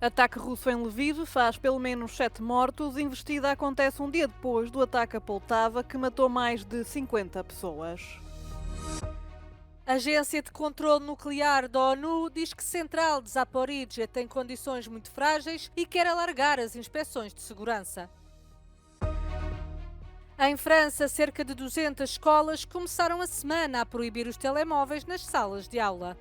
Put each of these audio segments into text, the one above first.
Ataque russo em Lviv faz pelo menos 7 mortos. Investida acontece um dia depois do ataque a Poltava, que matou mais de 50 pessoas. A Agência de Controlo Nuclear da ONU diz que a central de Zaporizhia tem condições muito frágeis e quer alargar as inspeções de segurança. Em França, cerca de 200 escolas começaram a semana a proibir os telemóveis nas salas de aula.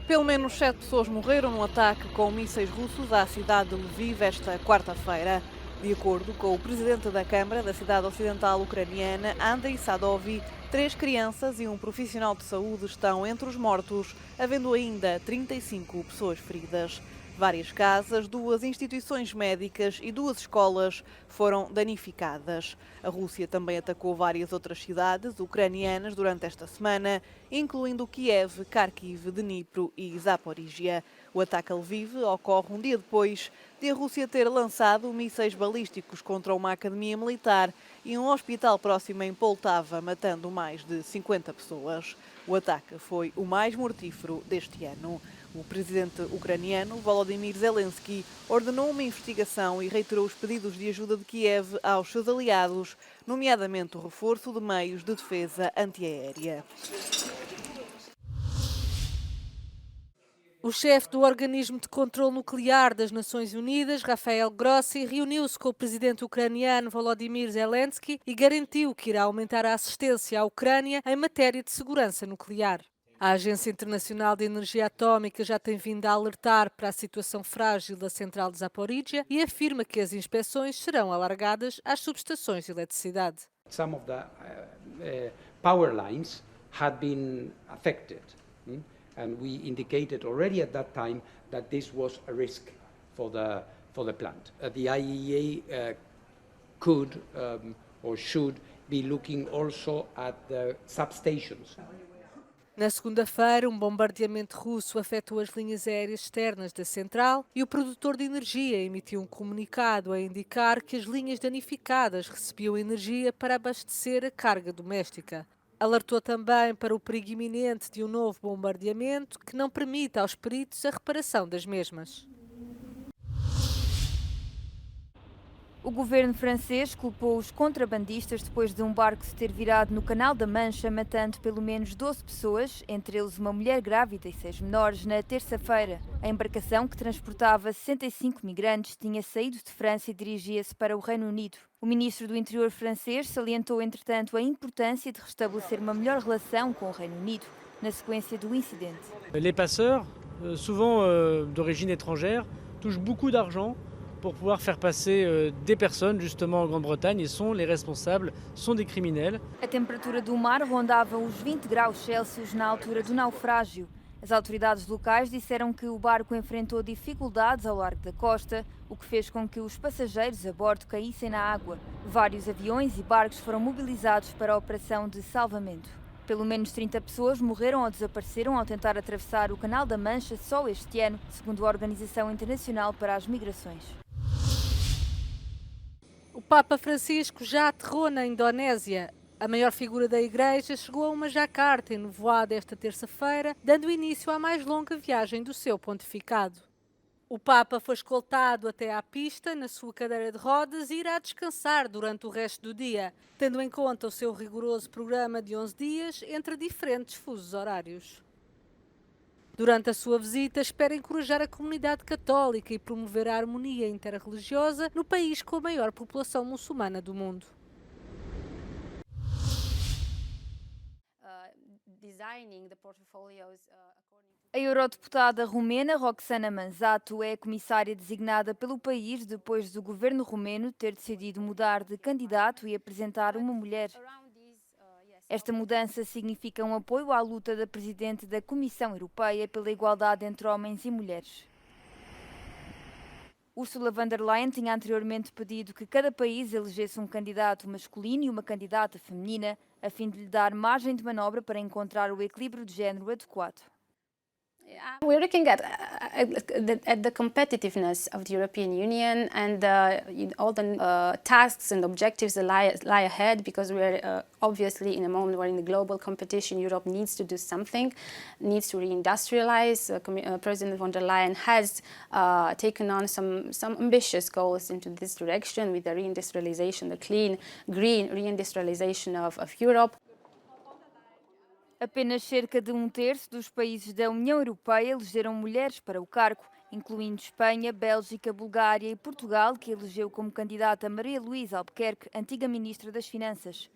Pelo menos 7 pessoas morreram no ataque com mísseis russos à cidade de Lviv esta quarta-feira. De acordo com o presidente da Câmara da cidade ocidental ucraniana, Andriy Sadovi, 3 crianças e um profissional de saúde estão entre os mortos, havendo ainda 35 pessoas feridas. Várias casas, 2 instituições médicas e 2 escolas foram danificadas. A Rússia também atacou várias outras cidades ucranianas durante esta semana, incluindo Kiev, Kharkiv, Dnipro e Zaporizhia. O ataque a Lviv ocorre um dia depois de a Rússia ter lançado mísseis balísticos contra uma academia militar e um hospital próximo em Poltava, matando mais de 50 pessoas. O ataque foi o mais mortífero deste ano. O presidente ucraniano, Volodymyr Zelensky, ordenou uma investigação e reiterou os pedidos de ajuda de Kiev aos seus aliados, nomeadamente o reforço de meios de defesa antiaérea. O chefe do Organismo de Controlo Nuclear das Nações Unidas, Rafael Grossi, reuniu-se com o presidente ucraniano Volodymyr Zelensky e garantiu que irá aumentar a assistência à Ucrânia em matéria de segurança nuclear. A Agência Internacional de Energia Atómica já tem vindo a alertar para a situação frágil da central de Zaporizhia e afirma que as inspeções serão alargadas às subestações de eletricidade. Some of the power lines had been affected. And we indicated already at that time that this was a risk for the plant. The IAEA could or should be looking also at the substations. Na segunda-feira, um bombardeamento russo afetou as linhas aéreas externas da central e o produtor de energia emitiu um comunicado a indicar que as linhas danificadas recebiam energia para abastecer a carga doméstica. Alertou também para o perigo iminente de um novo bombardeamento que não permita aos peritos a reparação das mesmas. O governo francês culpou os contrabandistas depois de um barco se ter virado no Canal da Mancha, matando pelo menos 12 pessoas, entre eles uma mulher grávida e 6 menores, na terça-feira. A embarcação, que transportava 65 migrantes, tinha saído de França e dirigia-se para o Reino Unido. O ministro do Interior francês salientou, entretanto, a importância de restabelecer uma melhor relação com o Reino Unido, na sequência do incidente. Les passeurs, souvent d'origine étrangère, touchent beaucoup d'argent pour pouvoir faire passer des personnes justement en Grande-Bretagne et sont les responsables, sont des criminels. A temperatura do mar rondava os 20 graus Celsius na altura do naufrágio. As autoridades locais disseram que o barco enfrentou dificuldades ao largo da costa, o que fez com que os passageiros a bordo caíssem na água. Vários aviões e barcos foram mobilizados para a operação de salvamento. Pelo menos 30 pessoas morreram ou desapareceram ao tentar atravessar o Canal da Mancha só este ano, segundo a Organização Internacional para as Migrações. O Papa Francisco já aterrou na Indonésia. A maior figura da Igreja chegou a uma Jacarta enovoada esta terça-feira, dando início à mais longa viagem do seu pontificado. O Papa foi escoltado até à pista na sua cadeira de rodas e irá descansar durante o resto do dia, tendo em conta o seu rigoroso programa de 11 dias entre diferentes fusos horários. Durante a sua visita, espera encorajar a comunidade católica e promover a harmonia interreligiosa no país com a maior população muçulmana do mundo. A eurodeputada romena Roxana Manzato é a comissária designada pelo país depois do governo romeno ter decidido mudar de candidato e apresentar uma mulher. Esta mudança significa um apoio à luta da presidente da Comissão Europeia pela igualdade entre homens e mulheres. Ursula von der Leyen tinha anteriormente pedido que cada país elegesse um candidato masculino e uma candidata feminina, a fim de lhe dar margem de manobra para encontrar o equilíbrio de género adequado. We're looking at the competitiveness of the European Union and all the tasks and objectives that lie ahead, because we're obviously in a moment where in the global competition Europe needs to do something, needs to reindustrialize. President von der Leyen has taken on some ambitious goals into this direction with the reindustrialization, the clean, green reindustrialization of Europe. Apenas cerca de um terço dos países da União Europeia elegeram mulheres para o cargo, incluindo Espanha, Bélgica, Bulgária e Portugal, que elegeu como candidata Maria Luísa Albuquerque, antiga ministra das Finanças.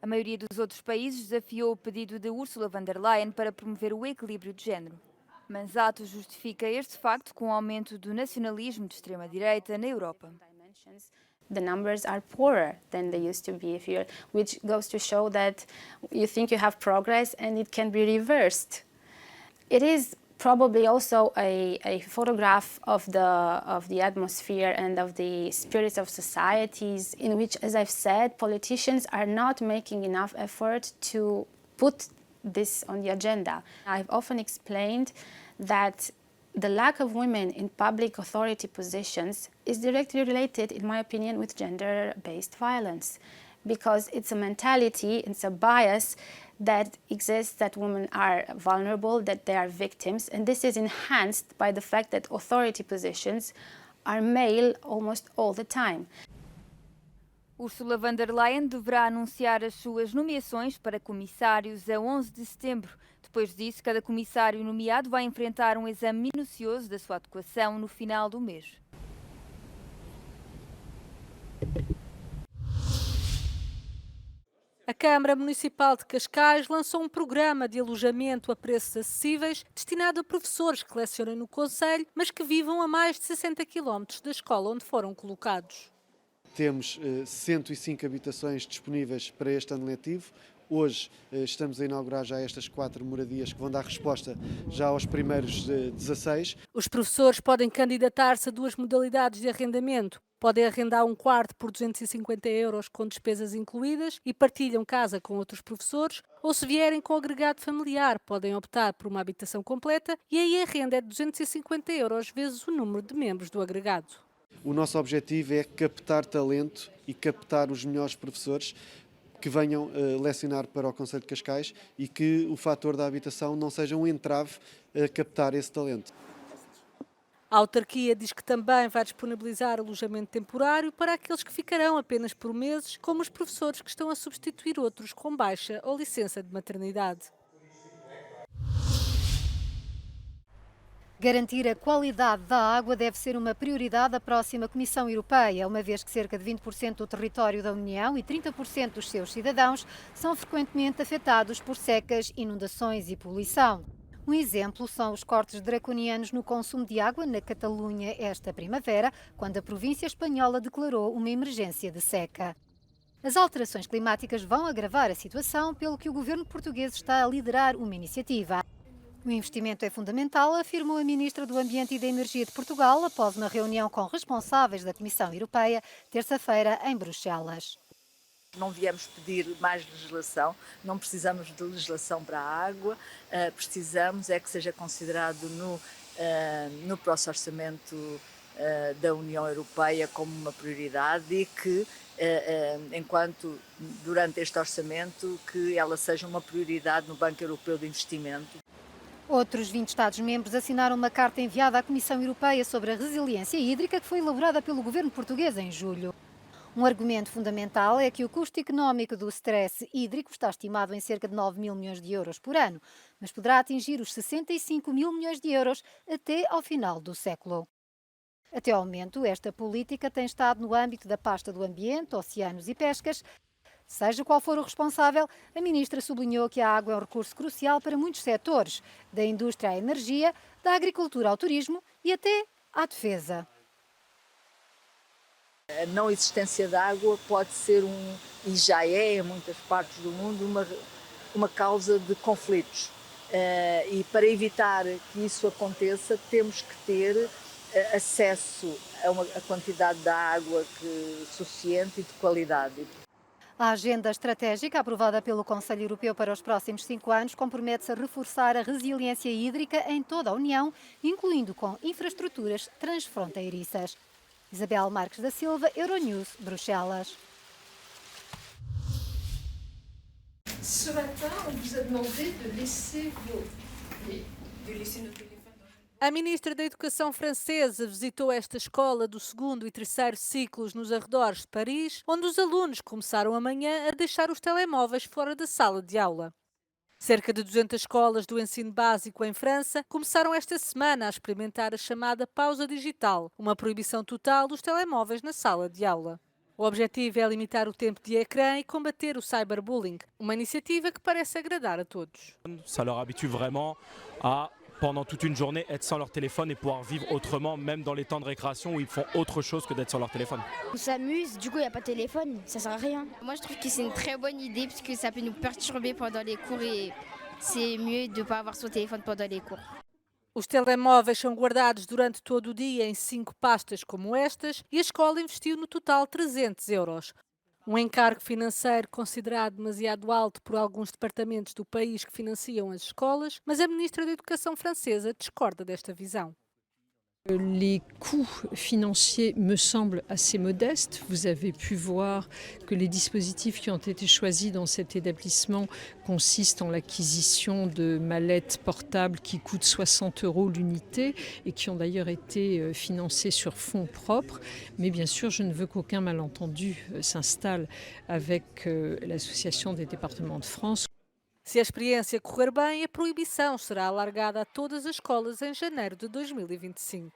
A maioria dos outros países desafiou o pedido de Ursula von der Leyen para promover o equilíbrio de género. Manzato justifica este facto com o aumento do nacionalismo de extrema-direita na Europa. The numbers are poorer than they used to be, which goes to show that you think you have progress and it can be reversed. It is probably also a photograph of the atmosphere and of the spirits of societies in which, as I've said, politicians are not making enough effort to put this on the agenda. I've often explained that the lack of women in public authority positions is directly related, in my opinion, with gender-based violence, because it's a mentality, it's a bias that exists, that women are vulnerable, that they are victims, and this is enhanced by the fact that authority positions are male almost all the time. Ursula von der Leyen deverá anunciar as suas nomeações para comissários a 11 de setembro. Depois disso, cada comissário nomeado vai enfrentar um exame minucioso da sua adequação no final do mês. A Câmara Municipal de Cascais lançou um programa de alojamento a preços acessíveis destinado a professores que lecionem no concelho, mas que vivam a mais de 60 km da escola onde foram colocados. Temos 105 habitações disponíveis para este ano letivo. Hoje estamos a inaugurar já estas 4 moradias que vão dar resposta já aos primeiros 16. Os professores podem candidatar-se a 2 modalidades de arrendamento. Podem arrendar um quarto por 250 euros com despesas incluídas e partilham casa com outros professores, ou se vierem com agregado familiar, podem optar por uma habitação completa e aí a renda é de 250 euros vezes o número de membros do agregado. O nosso objetivo é captar talento e captar os melhores professores que venham lecionar para o Concelho de Cascais e que o fator da habitação não seja um entrave a captar esse talento. A autarquia diz que também vai disponibilizar alojamento temporário para aqueles que ficarão apenas por meses, como os professores que estão a substituir outros com baixa ou licença de maternidade. Garantir a qualidade da água deve ser uma prioridade da próxima Comissão Europeia, uma vez que cerca de 20% do território da União e 30% dos seus cidadãos são frequentemente afetados por secas, inundações e poluição. Um exemplo são os cortes draconianos no consumo de água na Catalunha esta primavera, quando a província espanhola declarou uma emergência de seca. As alterações climáticas vão agravar a situação, pelo que o governo português está a liderar uma iniciativa. O investimento é fundamental, afirmou a Ministra do Ambiente e da Energia de Portugal após uma reunião com responsáveis da Comissão Europeia, terça-feira, em Bruxelas. Não viemos pedir mais legislação, não precisamos de legislação para a água, precisamos é que seja considerado no próximo orçamento da União Europeia como uma prioridade e que, enquanto durante este orçamento, que ela seja uma prioridade no Banco Europeu de Investimento. Outros 20 Estados-membros assinaram uma carta enviada à Comissão Europeia sobre a resiliência hídrica que foi elaborada pelo governo português em julho. Um argumento fundamental é que o custo económico do stress hídrico está estimado em cerca de 9 mil milhões de euros por ano, mas poderá atingir os 65 mil milhões de euros até ao final do século. Até ao momento, esta política tem estado no âmbito da pasta do Ambiente, Oceanos e Pescas. Seja qual for o responsável, a ministra sublinhou que a água é um recurso crucial para muitos setores, da indústria à energia, da agricultura ao turismo e até à defesa. A não existência de água pode ser e já é em muitas partes do mundo, uma causa de conflitos. E para evitar que isso aconteça, temos que ter acesso a quantidade de água suficiente e de qualidade. A agenda estratégica aprovada pelo Conselho Europeu para os próximos 5 anos compromete-se a reforçar a resiliência hídrica em toda a União, incluindo com infraestruturas transfronteiriças. Isabel Marques da Silva, Euronews, Bruxelas. Ce matin, on vous a demandé de laisser nos téléphones. A ministra da Educação francesa visitou esta escola do 2º e 3º ciclos nos arredores de Paris, onde os alunos começaram amanhã a deixar os telemóveis fora da sala de aula. Cerca de 200 escolas do ensino básico em França começaram esta semana a experimentar a chamada pausa digital, uma proibição total dos telemóveis na sala de aula. O objetivo é limitar o tempo de ecrã e combater o cyberbullying, uma iniciativa que parece agradar a todos. Ça leur habitue vraiment à pendant toute une journée être sans leur téléphone et pouvoir vivre autrement, même dans les temps de récréation où ils font autre chose que d'être sur leur téléphone. On s'amuse, du coup il n'y a pas de téléphone, ça sert à rien. Moi je trouve que c'est une très bonne idée parce que ça peut nous perturber pendant les cours et c'est mieux de ne pas avoir son téléphone pendant les cours. Os telemóveis são guardados durante todo o dia em 5 pastas como estas e a escola investiu no total 300 euros. Um encargo financeiro considerado demasiado alto por alguns departamentos do país que financiam as escolas, mas a ministra da Educação francesa discorda desta visão. Les coûts financiers me semblent assez modestes. Vous avez pu voir que les dispositifs qui ont été choisis dans cet établissement consistent en l'acquisition de mallettes portables qui coûtent 60 € l'unité et qui ont d'ailleurs été financées sur fonds propres. Mais bien sûr, je ne veux qu'aucun malentendu s'installe avec l'Association des départements de France. Se a experiência correr bem, a proibição será alargada a todas as escolas em janeiro de 2025.